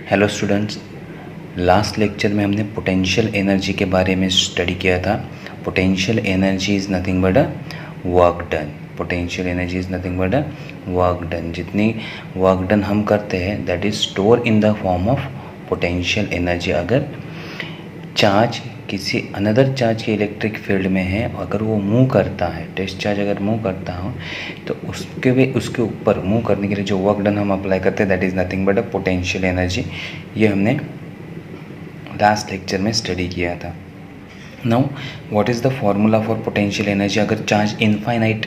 Hello students, last lecture में हमने potential energy के बारे में स्टडी किया था। Potential energy is nothing but a work done. Potential energy is nothing but a work done. जितनी वर्क डन हम करते हैं that is store in the form of potential energy. अगर चार्ज किसी अनदर चार्ज के electric field में है, अगर वो मूव करता है, टेस्ट चार्ज अगर मूव करता हो तो उसके ऊपर मूव करने के लिए जो वर्क डन हम अप्लाई करते हैं that is nothing but a potential energy. ये हमने लास्ट लेक्चर में स्टडी किया था। Now what is the formula for potential energy. अगर चार्ज इनफाइनाइट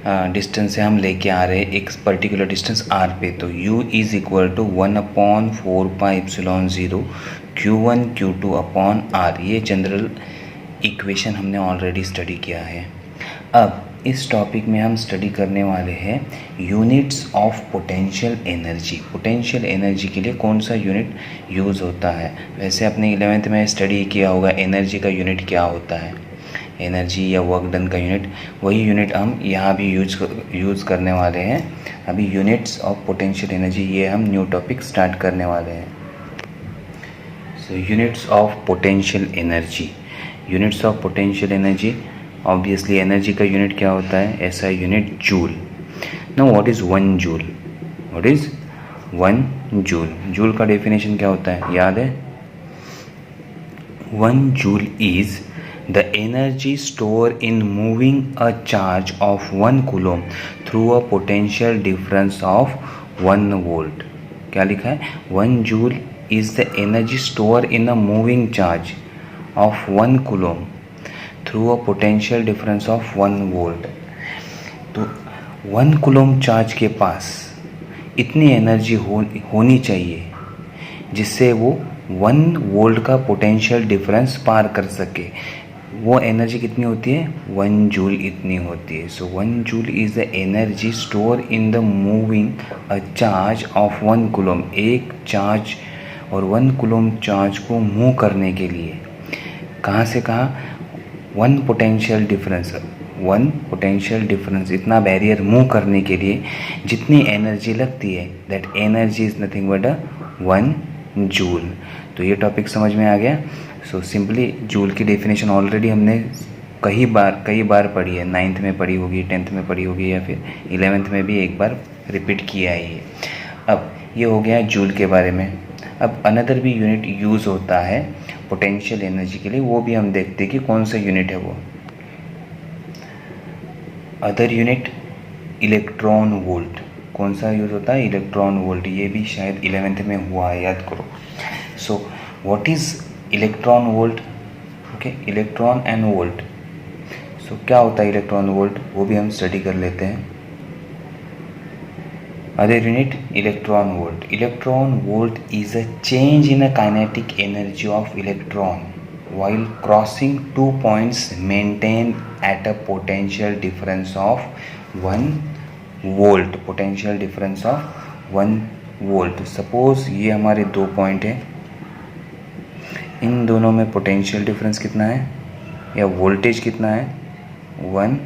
डिस्टेंस से हम लेके आ रहे हैं एक पर्टिकुलर डिस्टेंस r पे, तो u is equal to 1/4πε0 q1 q2 upon r। ये जनरल इक्वेशन हमने ऑलरेडी स्टडी किया है। अब इस टॉपिक में हम स्टडी करने वाले हैं units of potential energy. Potential energy के लिए कौन सा यूनिट यूज़ होता है। वैसे अपने 11th में स्टडी किया होगा एनर्जी का यूनिट क्या होता है, एनर्जी या वर्क डन का यूनिट। वही यूनिट हम यहाँ भी यूज़ करने वाले हैं। अभी यूनिट्स ऑफ पोटेंशियल एनर्जी, ये हम न्यू टॉपिक स्टार्ट करने वाले हैं। So units of potential energy. Units of potential energy, obviously energy का यूनिट क्या होता है, ऐसा unit joule. Now what is 1 joule. What is 1 joule. Joule का डेफिनेशन क्या होता है, याद है। 1 joule is the energy stored in moving a charge of 1 coulomb through a potential difference of 1 volt। क्या लिखा है, 1 joule is the energy stored in a moving charge of 1 coulomb through a potential difference of 1 volt। तो 1 coulomb charge के पास इतनी energy होनी चाहिए जिससे वो 1 वोल्ट का पोटेंशियल डिफरेंस पार कर सके। वो एनर्जी कितनी होती है, 1 जूल इतनी होती है। So 1 joule is the energy store in the moving a charge of 1 coulomb. एक चार्ज और 1 कूलम चार्ज को मूव करने के लिए कहाँ से कहाँ, 1 पोटेंशियल डिफरेंस इतना बैरियर मूव करने के लिए जितनी एनर्जी लगती है that energy is nothing but a 1 joule. तो ये टॉपिक समझ में आ गया। सो सिंपली जूल की डेफिनेशन ऑलरेडी हमने कई बार पढ़ी है। 9th में पढ़ी होगी, 10th में पढ़ी होगी, या फिर 11th में भी एक बार रिपीट किया है ये। अब ये हो गया जूल के बारे में। अब अनदर भी यूनिट यूज़ होता है पोटेंशियल एनर्जी के लिए, वो भी हम देखते हैं कि कौन सा यूनिट है वो। Other unit electron volt. कौन सा यूज़ होता है, इलेक्ट्रॉन वोल्ट। ये भी शायद 11th में हुआ है, याद करो। So what is electron volt. Okay, electron and volt. So क्या होता है इलेक्ट्रॉन वोल्ट, वो भी हम स्टडी कर लेते हैं। Other unit electron volt. Electron volt is a change in a kinetic energy of electron while crossing 2 points maintained at a potential difference of 1 volt। potential difference of 1 volt। Suppose ये हमारे 2 point है, इन दोनों में potential difference कितना है या voltage कितना है, 1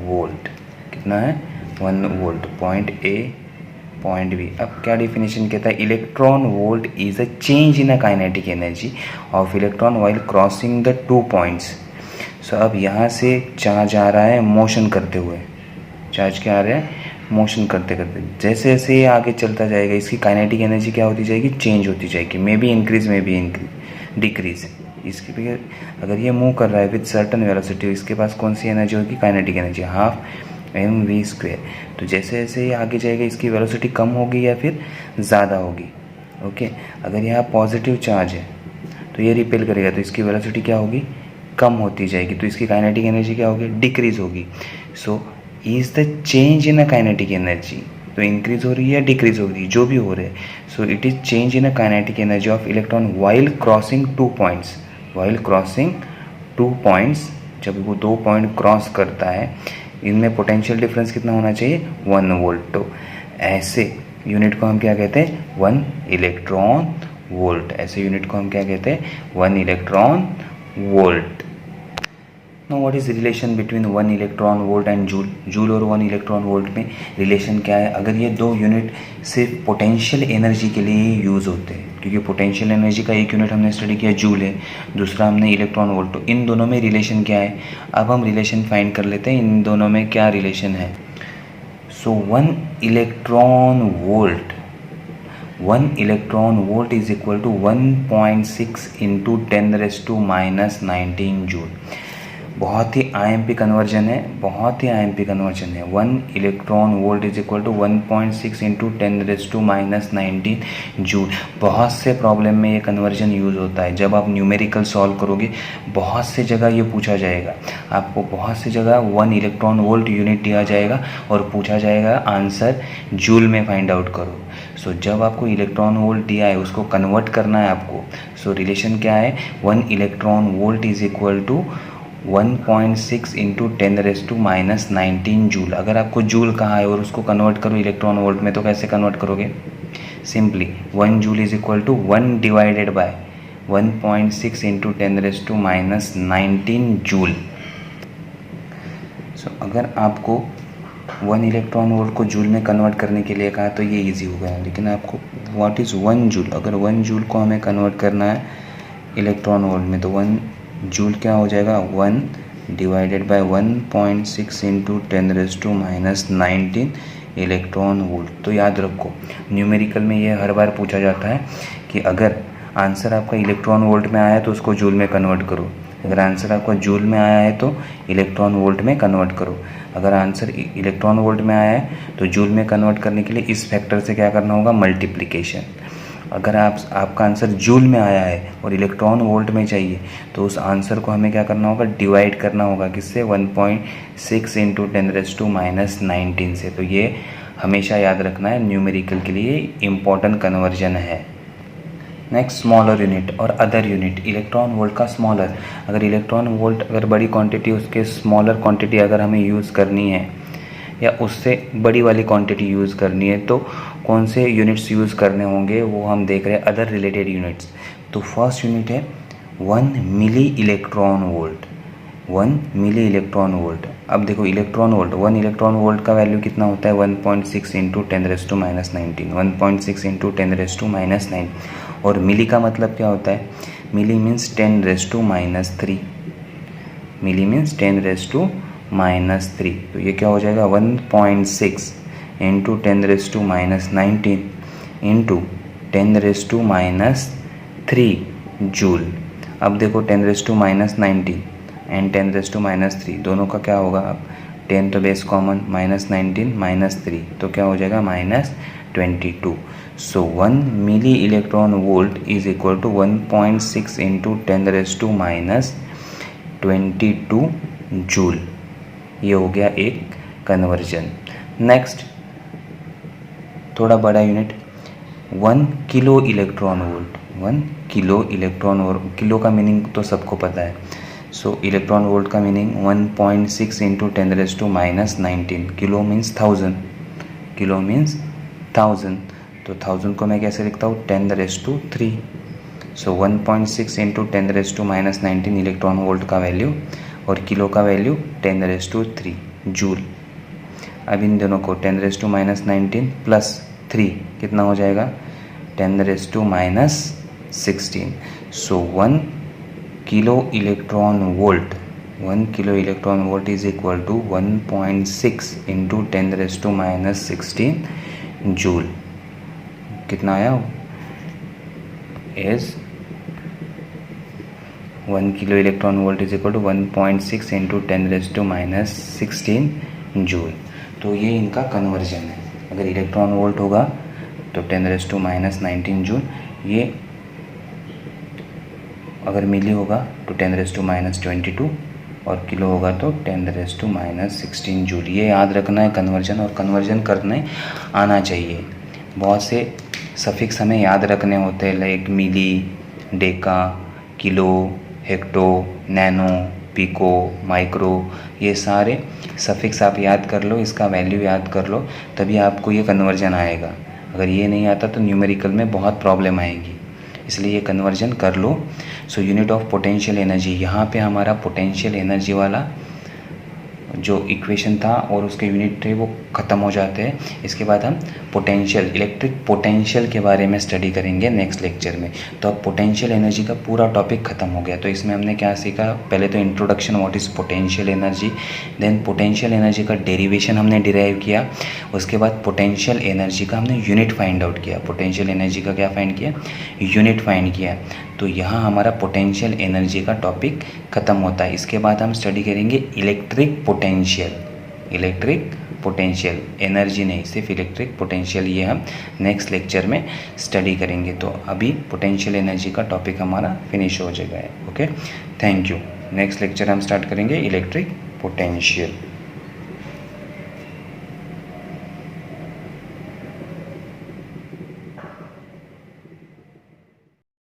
वोल्ट। कितना है, 1 volt. Point A point B. अब क्या डेफिनेशन कहता है, electron volt is a change in a kinetic energy of electron while crossing the 2 points. So अब यहाँ से चार्ज आ रहा है मोशन करते हुए, चार्ज क्या आ रहा है, मोशन करते करते। जैसे जैसे ये आगे चलता जाएगा इसकी काइनेटिक एनर्जी क्या होती जाएगी, चेंज होती जाएगी। May be increase, may be decrease. इसके अगर ये मूव कर रहा है विद सर्टन वेलोसिटी, इसके पास कौन सी एनर्जी होगी, काइनेटिक एनर्जी, 12mv²। तो जैसे जैसे ये आगे जाएगा इसकी वेलोसिटी कम होगी या फिर ज़्यादा होगी। ओके, अगर यहाँ पॉजिटिव चार्ज है तो ये रिपेल करेगा, तो इसकी वेलोसिटी क्या होगी, कम होती जाएगी। तो इसकी काइनेटिक एनर्जी क्या होगी, डिक्रीज होगी। So is the change in a kinetic energy. तो इंक्रीज हो रही है या डिक्रीज हो रही है, जो भी हो रहा है। So it is change in a kinetic energy of electron while crossing 2 points. While crossing 2 points, जब वो 2 पॉइंट क्रॉस करता है, इनमें पोटेंशियल डिफरेंस कितना होना चाहिए, 1 वोल्ट। तो ऐसे यूनिट को हम क्या कहते हैं, 1 इलेक्ट्रॉन वोल्ट। ऐसे यूनिट को हम क्या कहते हैं, 1 electron volt. Know what is relation between 1 electron volt and joule? Joule और 1 इलेक्ट्रॉन वोल्ट में रिलेशन क्या है? अगर ये दो यूनिट सिर्फ पोटेंशियल एनर्जी के लिए ही यूज़ होते हैं, क्योंकि पोटेंशियल एनर्जी का एक यूनिट हमने स्टडी किया जूल है, दूसरा हमने इलेक्ट्रॉन वोल्ट, तो इन दोनों में रिलेशन क्या है? अब हम रिलेशन फाइंड कर लेते हैं इन दोनों में क्या रिलेशन है। So 1 electron volt is equal to 1.6 into 10⁻⁻19 joule. बहुत ही आईएमपी कन्वर्जन है, 1 electron volt is equal to 1.6 into 10⁻⁻19 joule. बहुत से प्रॉब्लम में ये कन्वर्जन यूज़ होता है। जब आप न्यूमेरिकल सॉल्व करोगे बहुत से जगह ये पूछा जाएगा, आपको बहुत से जगह 1 इलेक्ट्रॉन वोल्ट यूनिट दिया जाएगा और पूछा जाएगा आंसर जूल में फाइंड आउट करो। सो जब आपको इलेक्ट्रॉन वोल्ट दिया है उसको कन्वर्ट करना है आपको। सो रिलेशन क्या है? 1 electron volt is equal to 1.6 into 10⁻⁻19 joule. अगर आपको जूल कहा है और उसको कन्वर्ट करो इलेक्ट्रॉन वोल्ट में, तो कैसे कन्वर्ट करोगे? Simply 1 joule is equal to 1 divided by 1.6 into 10⁻⁻19 joule. So अगर आपको 1 इलेक्ट्रॉन वोल्ट को जूल में कन्वर्ट करने के लिए कहा तो ये इजी हो गया, लेकिन आपको व्हाट इज़ 1 जूल, अगर 1 जूल को हमें कन्वर्ट करना है इलेक्ट्रॉन वोल्ट में, तो 1 जूल क्या हो जाएगा? 1 divided by 1.6 into 10⁻⁻19 electron volt. तो याद रखो न्यूमेरिकल में ये हर बार पूछा जाता है कि अगर आंसर आपका इलेक्ट्रॉन वोल्ट में आया है तो उसको जूल में कन्वर्ट करो, अगर आंसर आपका जूल में आया है तो इलेक्ट्रॉन वोल्ट में कन्वर्ट करो। अगर आंसर इलेक्ट्रॉन वोल्ट में आया है तो जूल में कन्वर्ट करने के लिए इस फैक्टर से क्या करना होगा? मल्टीप्लिकेशन। अगर आपका आंसर जूल में आया है और इलेक्ट्रॉन वोल्ट में चाहिए तो उस आंसर को हमें क्या करना होगा? डिवाइड करना होगा किससे? 1.6 इंटू 10⁻⁻19 से। तो ये हमेशा याद रखना है, न्यूमेरिकल के लिए इम्पॉर्टेंट कन्वर्जन है। नेक्स्ट स्मॉलर यूनिट और अदर यूनिट। इलेक्ट्रॉन वोल्ट का स्मॉलर, अगर इलेक्ट्रॉन वोल्ट अगर बड़ी क्वांटिटी उसके स्मॉलर क्वांटिटी अगर हमें यूज़ करनी है या उससे बड़ी वाली क्वांटिटी यूज़ करनी है तो कौन से यूनिट्स यूज़ करने होंगे वो हम देख रहे हैं, अदर रिलेटेड यूनिट्स। तो फर्स्ट यूनिट है 1 milli electron volt. 1 milli electron volt. अब देखो इलेक्ट्रॉन वोल्ट, 1 इलेक्ट्रॉन वोल्ट का वैल्यू कितना होता है? 1.6 इंटू 10⁻⁻19, 1.6 इंटू 10⁻⁻9। और मिली का मतलब क्या होता है? मिली मीन्स 10⁻⁻3, मिली मीन्स 10⁻⁻3। तो ये क्या हो जाएगा? 1.6 इंटू 10⁻⁻19 इंटू 10⁻⁻3 जूल। अब देखो 10⁻⁻19 एंड 10⁻⁻3 दोनों का क्या होगा? अब 10 तो बेस कॉमन, -19 -3 तो क्या हो जाएगा? -22। So 1 milli electron volt is equal to 1.6 into 10⁻22 joule. ये हो गया एक कन्वर्जन। नेक्स्ट थोड़ा बड़ा unit 1 kilo electron volt. 1 kilo electron volt, kilo का मीनिंग तो सबको पता है। सो इलेक्ट्रॉन वोल्ट का meaning 1.6 into 10⁻⁻19। Kilo means 1000, kilo means 1000। तो 1000 को मैं कैसे लिखता हूँ? 10⁻3। सो 1.6 इंटू 10⁻⁻19 इलेक्ट्रॉन वोल्ट का वैल्यू और किलो का वैल्यू 10⁻3 जूल। अब इन दोनों को 10⁻⁻19 प्लस 3 कितना हो जाएगा? 10⁻⁻16। So 1 kilo electron volt, 1 kilo electron volt is equal to 1.6 into 10⁻16 joule. कितना आया? Is 1 kilo electron volt is equal to 1.6 into 10⁻16 joule. तो ये इनका कन्वर्जन है। अगर इलेक्ट्रॉन वोल्ट होगा तो 10⁻⁻19 जूल, ये अगर मिली होगा तो 10⁻22 और किलो होगा तो 10⁻16 जूल। ये याद रखना है कन्वर्जन, और कन्वर्जन करने आना चाहिए। बहुत से सफिक्स हमें याद रखने होते हैं, like milli, deca, kilo, hecto, nano, pico, micro, ये सारे सफिक्स आप याद कर लो, इसका वैल्यू याद कर लो, तभी आपको ये कन्वर्जन आएगा। अगर ये नहीं आता तो न्यूमेरिकल में बहुत प्रॉब्लम आएगी। इसलिए ये कन्वर्जन कर लो। So unit of potential energy, यहाँ पे हमारा पोटेंशियल एनर्जी वाला जो इक्वेशन था और उसके यूनिट थे वो ख़त्म हो जाते हैं। इसके बाद हम पोटेंशियल, इलेक्ट्रिक पोटेंशियल के बारे में स्टडी करेंगे नेक्स्ट लेक्चर में। तो अब पोटेंशियल एनर्जी का पूरा टॉपिक ख़त्म हो गया। तो इसमें हमने क्या सीखा, पहले तो introduction what is potential energy, then potential energy का डेरिवेशन हमने डिराइव किया, उसके बाद पोटेंशियल एनर्जी का हमने यूनिट फाइंड आउट किया। पोटेंशियल एनर्जी का क्या फाइंड किया, यूनिट फाइंड किया। तो यहाँ हमारा पोटेंशियल एनर्जी का टॉपिक ख़त्म होता है। इसके बाद हम स्टडी करेंगे electric potential, electric potential, energy नहीं, सिर्फ इलेक्ट्रिक पोटेंशियल, ये हम नेक्स्ट लेक्चर में स्टडी करेंगे। तो अभी पोटेंशियल एनर्जी का टॉपिक हमारा फिनिश हो जाएगा। Okay, thank you. Next lecture हम स्टार्ट करेंगे इलेक्ट्रिक पोटेंशियल।